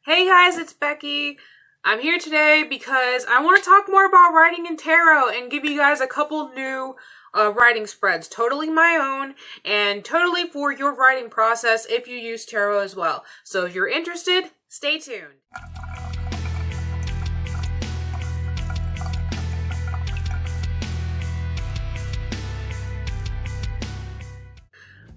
Hey guys, it's Becky. I'm here today because I want to talk more about writing in tarot and give you guys a couple new writing spreads, totally my own and totally for your writing process if you use tarot as well. So if you're interested, stay tuned.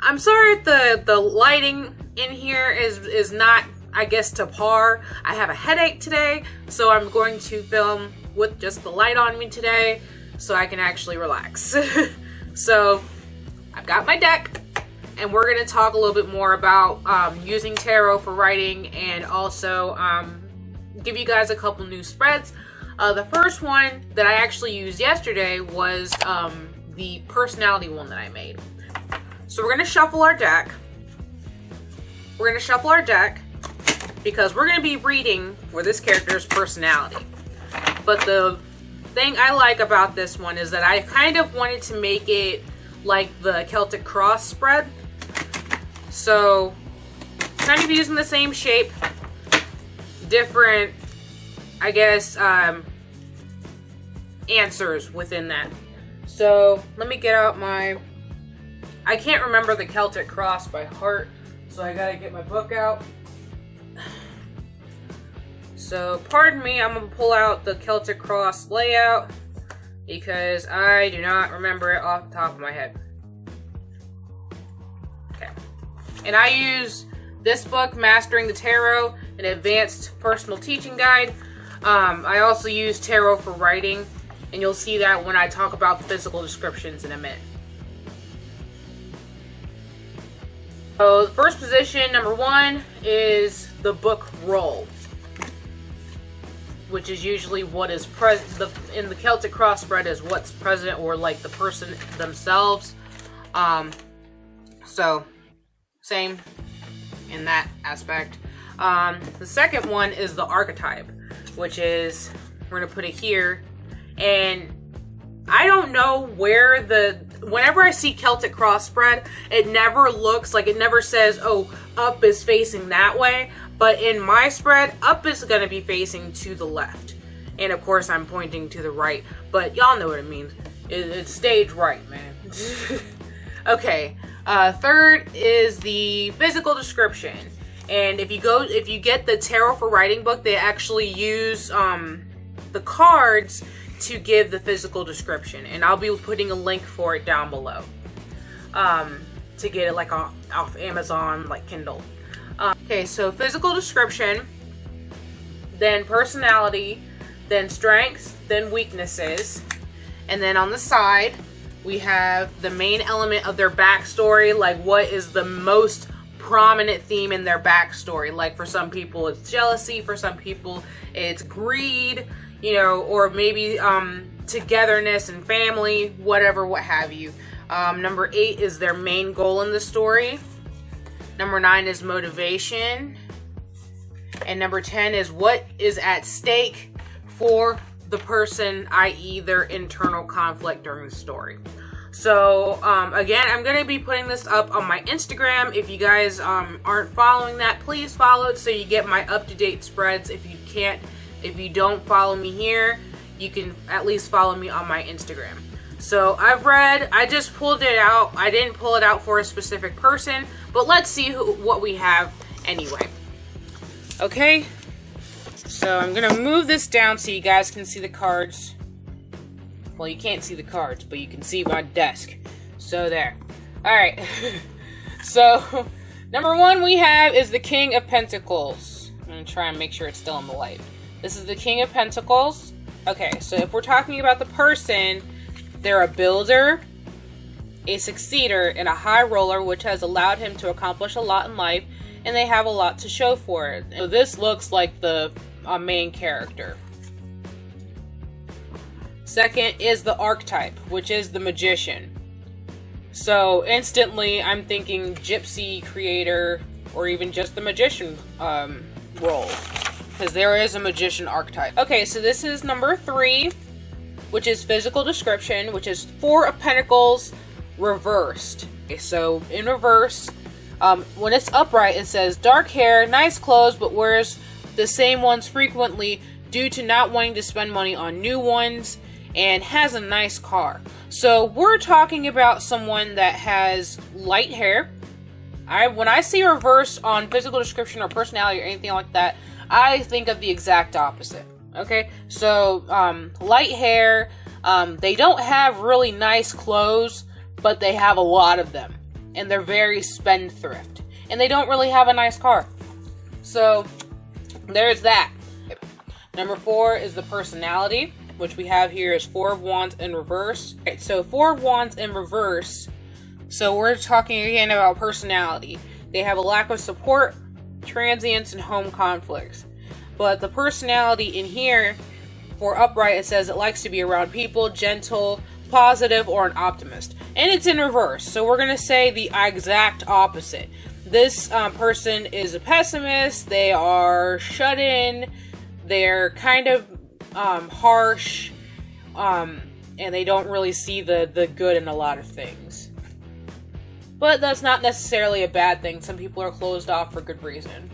I'm sorry the lighting in here is not, I guess, to par. I have a headache today, so I'm going to film with just the light on me today so I can actually relax. So I've got my deck, and we're going to talk a little bit more about using tarot for writing and also give you guys a couple new spreads. The first one that I actually used yesterday was the personality one that I made. So we're going to shuffle our deck. We're going to shuffle our deck because we're going to be reading for this character's personality. But the thing I like about this one is that I kind of wanted to make it like the Celtic Cross spread. So, kind of using the same shape, different, I guess, answers within that. So, let me get out my... I can't remember the Celtic Cross by heart, so I gotta get my book out. So, pardon me, I'm gonna pull out the Celtic Cross layout because I do not remember it off the top of my head. Okay. And I use this book, Mastering the Tarot, an advanced personal teaching guide. I also use tarot for writing, and you'll see that when I talk about the physical descriptions in a minute. So the first position, number 1, is the book roll, which is usually what is in the Celtic Cross spread is what's present or like the person themselves. So same in that aspect. The second one is the archetype, which is, we're gonna put it here, and I don't know where whenever I see Celtic Cross spread, it never looks like, it never says, oh, up is facing that way. But in my spread, up is going to be facing to the left. And of course, I'm pointing to the right. But y'all know what it means. It's stage right, man. Okay. Third is the physical description. And if you get the Tarot for Writing book, they actually use the cards to give the physical description, and I'll be putting a link for it down below to get it like off Amazon, like Kindle. Okay, so physical description, then personality, then strengths, then weaknesses, and then on the side we have the main element of their backstory, like what is the most prominent theme in their backstory. Like for some people it's jealousy, for some people it's greed, you know, or maybe togetherness and family, whatever, what have you. Number 8 is their main goal in the story. Number 9 is motivation. And number 10 is what is at stake for the person, i.e. their internal conflict during the story. So, again, I'm going to be putting this up on my Instagram. If you guys aren't following that, please follow it so you get my up-to-date spreads. If you don't follow me here, you can at least follow me on my Instagram. So I just pulled it out. I didn't pull it out for a specific person, but let's see what we have anyway. Okay, so I'm gonna move this down so you guys can see the cards. Well, you can't see the cards, but you can see my desk. So there. Alright, so number 1 we have is the King of Pentacles. I'm gonna try and make sure it's still in the light. This is the King of Pentacles. Okay, so if we're talking about the person, they're a builder, a succeeder, and a high roller, which has allowed him to accomplish a lot in life, and they have a lot to show for it. So this looks like the main character. Second is the archetype, which is the magician. So instantly, I'm thinking gypsy creator, or even just the magician role. Because there is a magician archetype. Okay, so this is number 3, which is physical description, which is 4 of Pentacles reversed. Okay, so in reverse, when it's upright, it says dark hair, nice clothes, but wears the same ones frequently due to not wanting to spend money on new ones, and has a nice car. So we're talking about someone that has light hair. When I see reverse on physical description or personality or anything like that, I think of the exact opposite. Okay, so light hair. They don't have really nice clothes, but they have a lot of them, and they're very spendthrift, and they don't really have a nice car. So there's that. Number 4 is the personality, which we have here is 4 of Wands in reverse. Right, so 4 of Wands in reverse. So we're talking again about personality. They have a lack of support, transience, and home conflicts. But the personality in here, for upright, it says it likes to be around people, gentle, positive, or an optimist. And it's in reverse, so we're going to say the exact opposite. This person is a pessimist, they are shut in, they're kind of harsh, and they don't really see the good in a lot of things. But that's not necessarily a bad thing. Some people are closed off for good reason.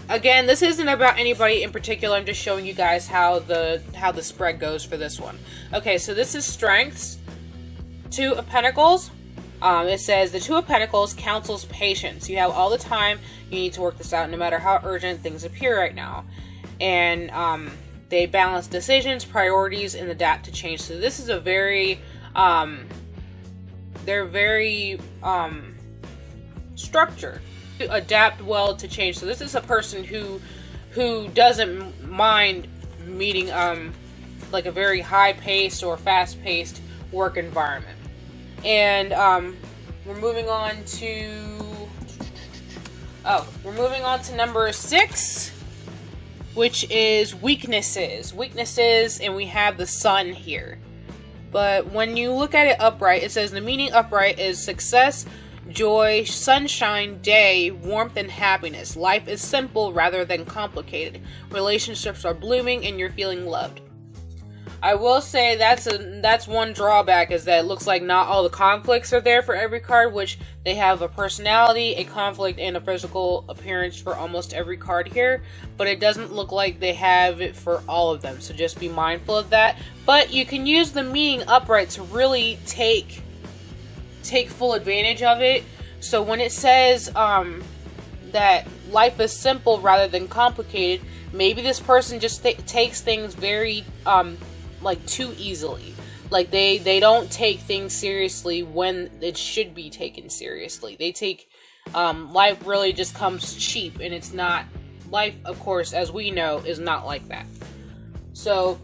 Again, this isn't about anybody in particular. I'm just showing you guys how the spread goes for this one. Okay, so this is strengths. 2 of Pentacles. It says the 2 of Pentacles counsels patience. You have all the time. You need to work this out no matter how urgent things appear right now. And they balance decisions, priorities, and adapt to change. So this is a very, they're very structured. Adapt well to change. So this is a person who doesn't mind meeting like a very high-paced or fast-paced work environment. And we're moving on to number 6, which is weaknesses. Weaknesses, and we have the Sun here. But when you look at it upright, it says the meaning upright is success, joy, sunshine, day, warmth, and happiness. Life is simple rather than complicated. Relationships are blooming and you're feeling loved. I will say that's one drawback, is that it looks like not all the conflicts are there for every card, which they have a personality, a conflict, and a physical appearance for almost every card here, but it doesn't look like they have it for all of them, so just be mindful of that. But you can use the meaning upright to really take full advantage of it. So when it says that life is simple rather than complicated, maybe this person just takes things very like too easily. Like they don't take things seriously when it should be taken seriously. They take life really just comes cheap, and it's not. Life, of course, as we know, is not like that. So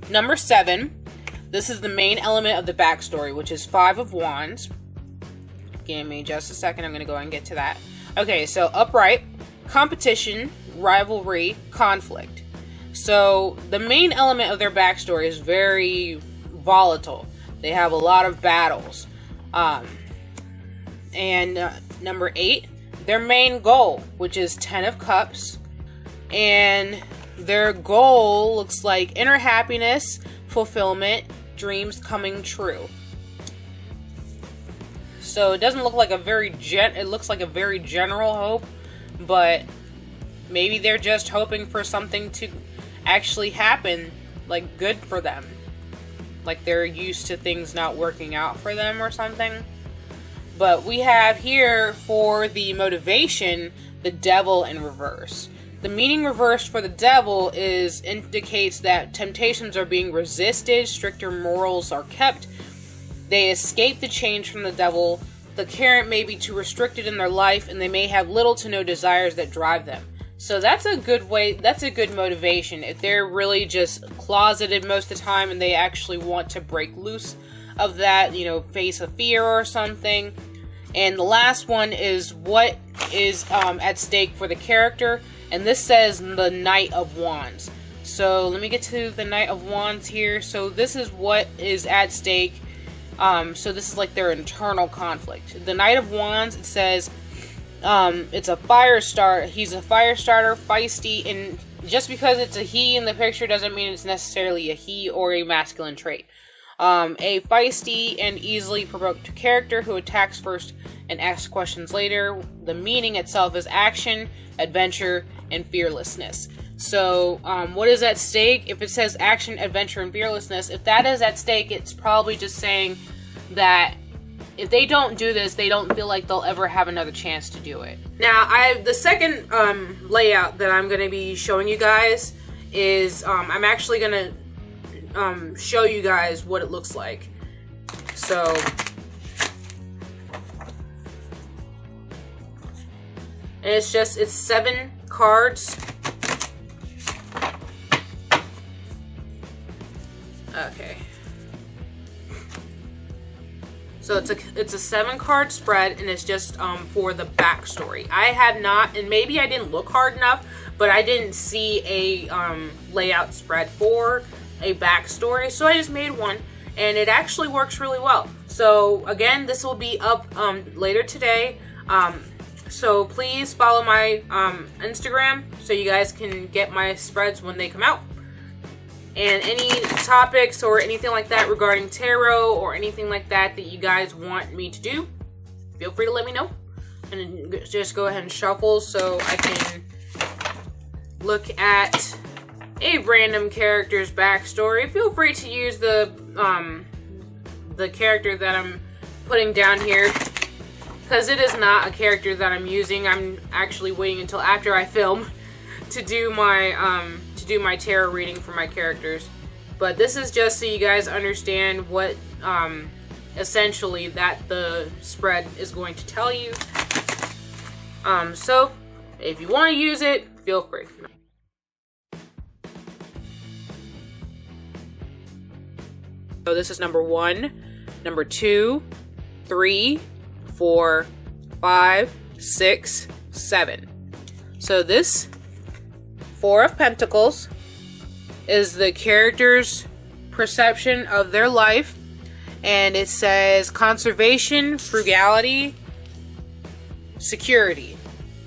number 7, this is the main element of the backstory, which is 5 of Wands. Give me just a second. I'm going to go and get to that. Okay, so upright, competition, rivalry, conflict. So the main element of their backstory is very volatile. They have a lot of battles. Number 8, their main goal, which is 10 of Cups. And their goal looks like inner happiness, fulfillment, dreams coming true. So it doesn't look like it looks like a very general hope, but maybe they're just hoping for something to actually happen, like good for them. Like they're used to things not working out for them or something. But we have here for the motivation, the Devil in reverse. The meaning reversed for the Devil indicates that temptations are being resisted, stricter morals are kept. They escape the change from the Devil. The current may be too restricted in their life, and they may have little to no desires that drive them. So that's a good way, that's a good motivation. If they're really just closeted most of the time and they actually want to break loose of that, face a fear or something. And the last one is what is at stake for the character. And this says the Knight of Wands. So let me get to the Knight of Wands here. So this is what is at stake. So this is like their internal conflict. The Knight of Wands, it says it's a fire start. He's a fire starter, feisty, and just because it's a he in the picture doesn't mean it's necessarily a he or a masculine trait. A feisty and easily provoked character who attacks first and asks questions later. The meaning itself is action, adventure, and fearlessness. So, what is at stake? If it says action, adventure, and fearlessness, if that is at stake, it's probably just saying that if they don't do this, they don't feel like they'll ever have another chance to do it. Now, the second layout that I'm going to be showing you guys is, I'm actually going to show you guys what it looks like. So, and it's 7 cards. Okay. So it's a 7-card spread, and it's just for the backstory. I had not, and maybe I didn't look hard enough, but I didn't see a layout spread for a backstory, so I just made one, and it actually works really well. So again, this will be up later today. So please follow my Instagram so you guys can get my spreads when they come out. And any topics or anything like that regarding tarot or anything like that that you guys want me to do, feel free to let me know. And just go ahead and shuffle so I can look at a random character's backstory. Feel free to use the character that I'm putting down here, because it is not a character that I'm using. I'm actually waiting until after I film to do my tarot reading for my characters. But this is just so you guys understand what essentially that the spread is going to tell you. So if you want to use it, feel free. So this is number 1, number 2, 3, 4, 5, 6, 7. So this 4 of Pentacles is the character's perception of their life, and it says conservation, frugality, security.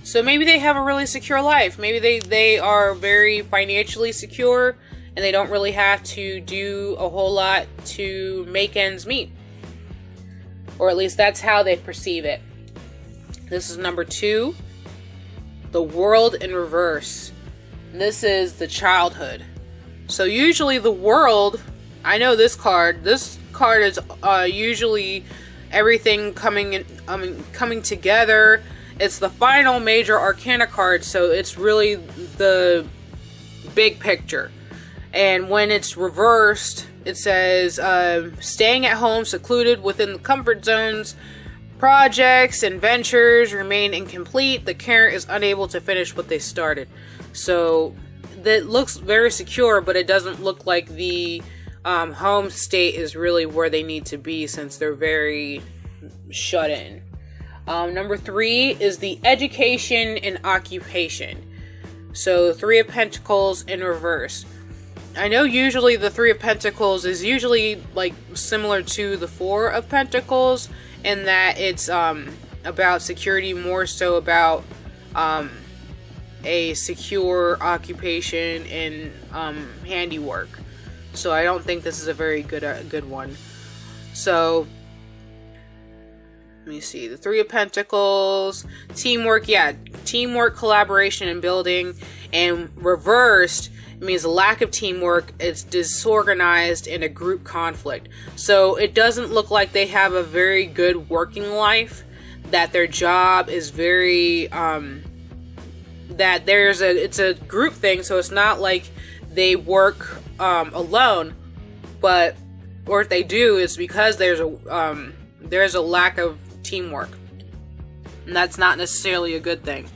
So maybe they have a really secure life. Maybe they are very financially secure and they don't really have to do a whole lot to make ends meet. Or at least that's how they perceive it. This is number 2, the World in reverse. This is the childhood. So usually the World, I know this card is usually everything coming together. It's the final major arcana card, so it's really the big picture. And when it's reversed, it says staying at home, secluded within the comfort zones, projects and ventures remain incomplete. The parent is unable to finish what they started. So that looks very secure, but it doesn't look like the home state is really where they need to be, since they're very shut in. Number 3 is the education and occupation. So 3 of Pentacles in reverse. I know usually the 3 of Pentacles is usually like similar to the 4 of Pentacles in that it's about security, more so about a secure occupation and handiwork. So I don't think this is a very good one. So let me see. The 3 of Pentacles, teamwork, teamwork, collaboration, and building. And reversed, it means a lack of teamwork. It's disorganized and a group conflict. So it doesn't look like they have a very good working life. That their job is very that it's a group thing. So it's not like they work alone, or if they do, it's because there's a lack of teamwork, and that's not necessarily a good thing.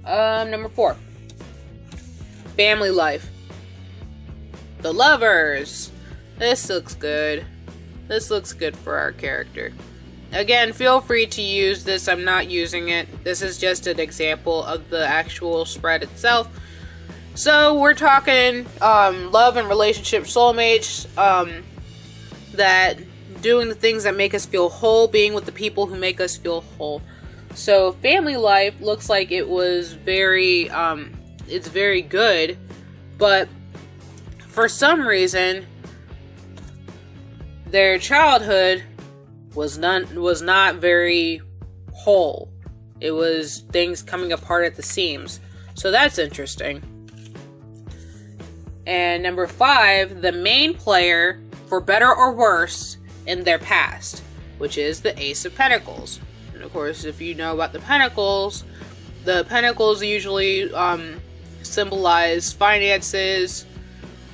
Number 4, family life. The Lovers. This looks good. This looks good for our character. Again, feel free to use this. I'm not using it. This is just an example of the actual spread itself. So we're talking love and relationship, soulmates, that doing the things that make us feel whole, being with the people who make us feel whole. So family life looks like it was very, it's very good, but for some reason, their childhood was not very whole. It was things coming apart at the seams. So that's interesting. And number 5, the main player, for better or worse, in their past, which is the Ace of Pentacles. And of course, if you know about the Pentacles usually symbolize finances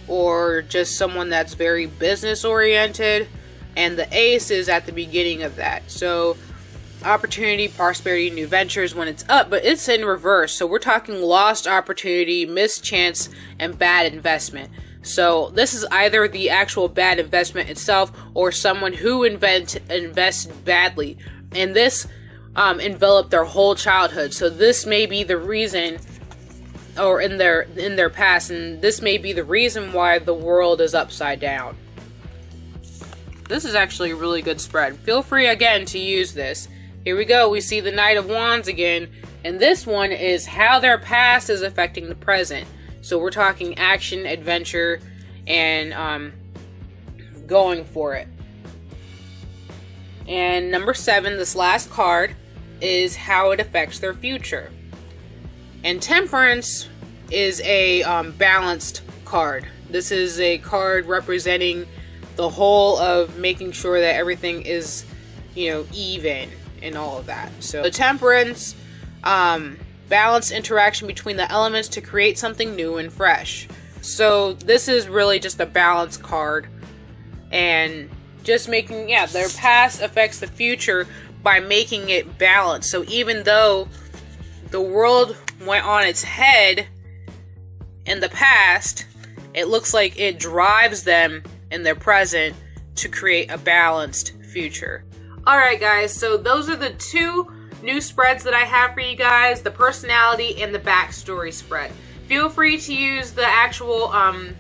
or just someone that's very business oriented, and the Ace is at the beginning of that. So opportunity, prosperity, new ventures when it's up, but it's in reverse. So we're talking lost opportunity, missed chance, and bad investment. So this is either the actual bad investment itself or someone who invests badly. And this enveloped their whole childhood. So this may be the reason, or in their past, and this may be the reason why the world is upside down. This is actually a really good spread. Feel free again to use this. Here we go. We see the Knight of Wands again. And this one is how their past is affecting the present. So we're talking action, adventure, and going for it. And number 7, this last card, is how it affects their future. And Temperance is a balanced card. This is a card representing the whole of making sure that everything is, even and all of that. So the Temperance, balanced interaction between the elements to create something new and fresh. So this is really just a balance card, and just making, their past affects the future by making it balanced. So even though the world went on its head in the past, it looks like it drives them in their present to create a balanced future. Alright guys, so those are the 2 new spreads that I have for you guys, the personality and the backstory spread. Feel free to use the actual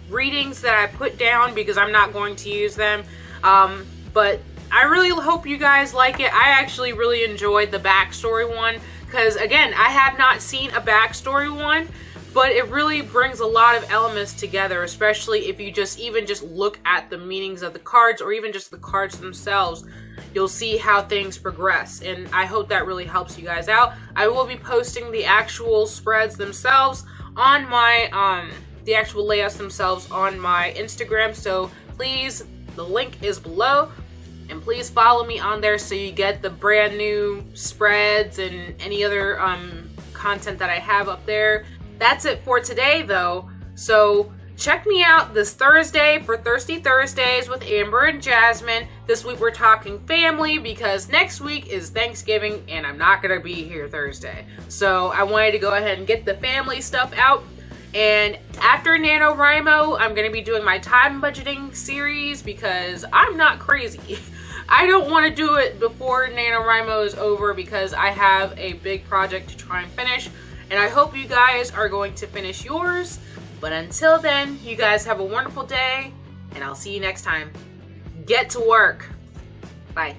readings that I put down because I'm not going to use them. But I really hope you guys like it. I actually really enjoyed the backstory one because, again, I have not seen a backstory one, but it really brings a lot of elements together, especially if you just look at the meanings of the cards or even just the cards themselves. You'll see how things progress, and I hope that really helps you guys out. I will be posting the actual spreads themselves on my, the actual layouts themselves on my Instagram, so please, the link is below, and please follow me on there so you get the brand new spreads and any other content that I have up there. That's it for today, though, so check me out this Thursday for Thirsty Thursdays with Amber and Jasmine. This week we're talking family because next week is Thanksgiving and I'm not going to be here Thursday. So I wanted to go ahead and get the family stuff out. And after NaNoWriMo, I'm going to be doing my time budgeting series because I'm not crazy. I don't want to do it before NaNoWriMo is over because I have a big project to try and finish. And I hope you guys are going to finish yours. But until then, you guys have a wonderful day, and I'll see you next time. Get to work. Bye.